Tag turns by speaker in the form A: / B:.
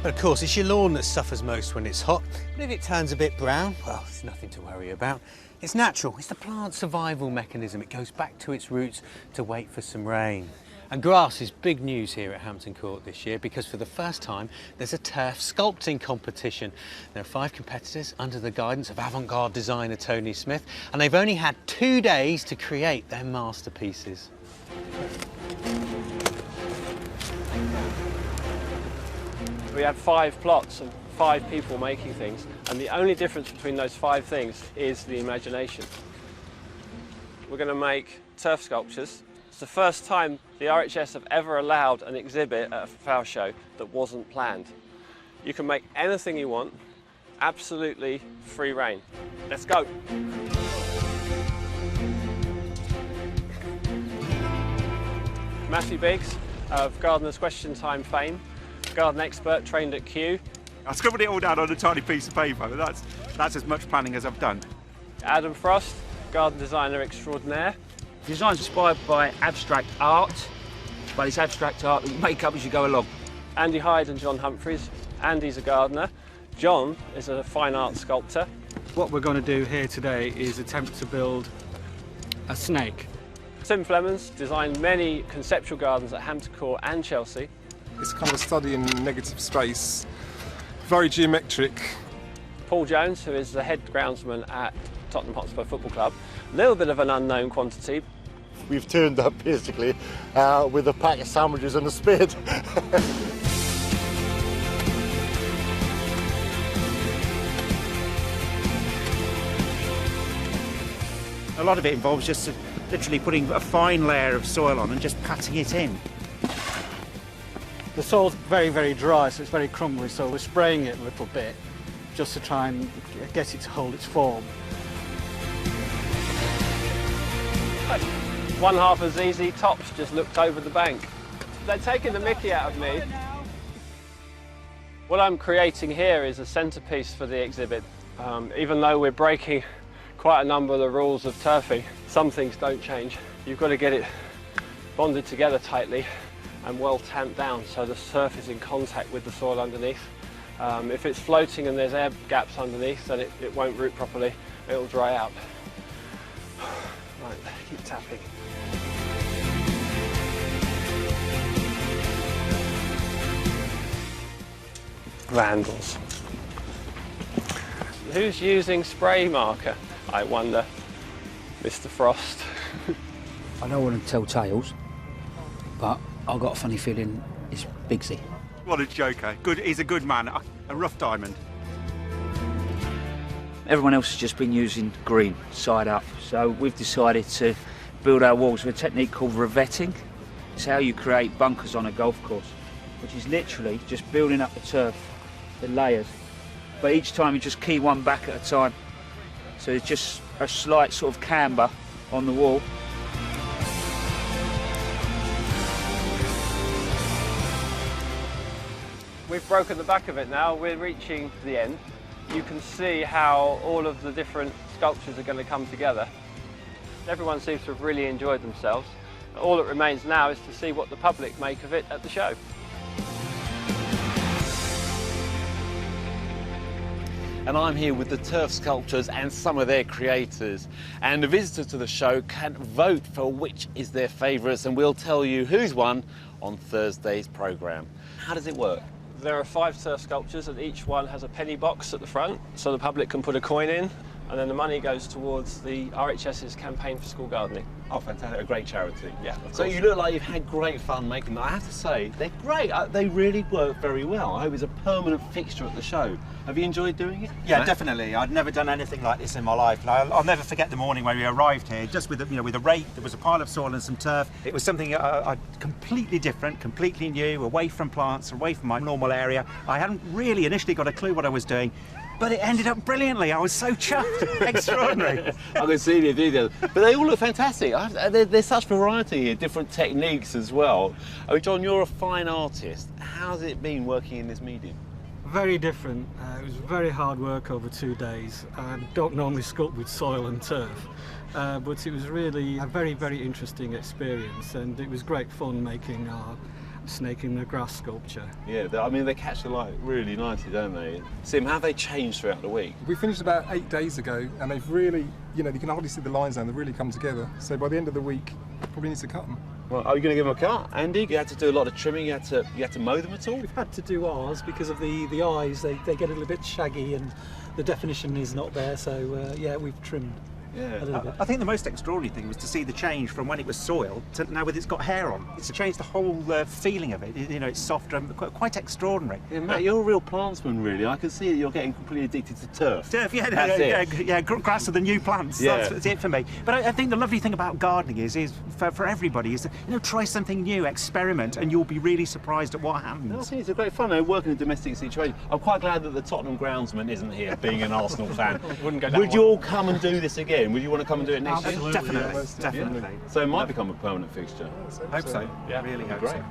A: But of course, it's your lawn that suffers most when it's hot. But if it turns a bit brown, well, it's nothing to worry about. It's natural. It's the plant's survival mechanism. It goes back to its roots to wait for some rain. And grass is big news here at Hampton Court this year because for the first time there's a turf sculpting competition. There are 5 competitors under the guidance of avant-garde designer Tony Smith, and they've only had 2 days to create their masterpieces.
B: We had 5 plots and 5 people making things, and the only difference between those 5 things is the imagination. We're going to make turf sculptures. It's the first time the RHS have ever allowed an exhibit at a flower show that wasn't planned. You can make anything you want, absolutely free rein. Let's go. Matthew Biggs of Gardener's Question Time fame, garden expert trained at Kew.
C: I scribbled it all down on a tiny piece of paper, but that's as much planning as I've done.
B: Adam Frost, garden designer extraordinaire.
D: Design's inspired by abstract art, but it's abstract art that you make up as you go along.
B: Andy Hyde and John Humphreys. Andy's a gardener. John is a fine art sculptor.
E: What we're going to do here today is attempt to build a snake.
B: Tim Flemons designed many conceptual gardens at Hampton Court and Chelsea.
F: It's kind of a study in negative space, very geometric.
B: Paul Jones, who is the head groundsman at Tottenham Hotspur Football Club, a little bit of an unknown quantity.
G: We've turned up basically with a pack of sandwiches and a spade.
H: A lot of it involves just literally putting a fine layer of soil on and just patting it in.
E: The soil's very, very dry, so it's very crumbly, so we're spraying it a little bit just to try and get it to hold its form.
B: One half of ZZ Tops just looked over the bank. They're taking the mickey out of me. What I'm creating here is a centrepiece for the exhibit. Even though we're breaking quite a number of the rules of turfing, some things don't change. You've got to get it bonded together tightly and well tamped down so the surf is in contact with the soil underneath. If it's floating and there's air gaps underneath, then it won't root properly, it'll dry out. Right, keep tapping. Vandals. Who's using spray marker, I wonder? Mr. Frost.
D: I don't want to tell tales, but I've got a funny feeling it's Biggsy.
C: What a joker. Good, he's a good man, a rough diamond.
D: Everyone else has just been using green, side up, so we've decided to build our walls with a technique called revetting. It's how you create bunkers on a golf course, which is literally just building up the turf, the layers, but each time you just key one back at a time. So it's just a slight sort of camber on the wall.
B: We've broken the back of it now, we're reaching the end. You can see how all of the different sculptures are going to come together. Everyone seems to have really enjoyed themselves. All that remains now is to see what the public make of it at the show.
I: And I'm here with the turf sculptors and some of their creators. And the visitors to the show can vote for which is their favourites, and we'll tell you who's won on Thursday's programme. How does it work?
B: There are 5 turf sculptures and each one has a penny box at the front so the public can put a coin in, and then the money goes towards the RHS's campaign for school gardening.
I: Oh, fantastic, a great charity.
B: Yeah, of course.
I: So you look like you've had great fun making them. I have to say, they're great. They really work very well. I hope it's a permanent fixture at the show. Have you enjoyed doing it?
H: Yeah, definitely. I'd never done anything like this in my life. I'll never forget the morning when we arrived here, just with a rake. There was a pile of soil and some turf. It was something completely different, completely new, away from plants, away from my normal area. I hadn't really initially got a clue what I was doing, but it ended up brilliantly. I was so chuffed. Extraordinary.
I: I can see the details. But they all look fantastic. There's such variety here, different techniques as well. I mean, John, you're a fine artist. How's it been working in this medium?
E: Very different. It was very hard work over 2 days. I don't normally sculpt with soil and turf, but it was really a very, very interesting experience, and it was great fun making our snake in the grass sculpture.
I: Yeah, I mean, they catch the light really nicely, don't they? Sim, how have they changed throughout the week?
F: We finished about 8 days ago, and they've really, you can hardly see the lines now. They've really come together. So by the end of the week, probably need to cut them.
I: Well, are you going to give them a cut, Andy? You had to do a lot of trimming. You had to mow them at all.
J: We've had to do ours because of the eyes. They get a little bit shaggy and the definition is not there. So yeah, we've trimmed.
I: Yeah.
J: A little bit.
H: I think the most extraordinary thing was to see the change from when it was soil to now with it's got hair on. It's changed the whole feeling of it. It's softer and quite extraordinary.
I: Yeah, Matt, you're a real plantsman, really. I can see that you're getting completely addicted to turf.
H: Turf, yeah,
I: That's
H: grass are the new plants.
I: Yeah.
H: That's it for me. But I think the lovely thing about gardening is for everybody is try something new, experiment, and you'll be really surprised at what happens.
I: No, I think it's a great fun. Working in a domestic situation. I'm quite glad that the Tottenham groundsman isn't here, being an Arsenal fan.
B: Wouldn't go that
I: Would you all come and do this again? Would you want to come and do it next year?
H: Definitely.
I: So it might become a permanent fixture.
H: Hope so.
B: Yeah.
H: Really hope
I: Great.
H: so.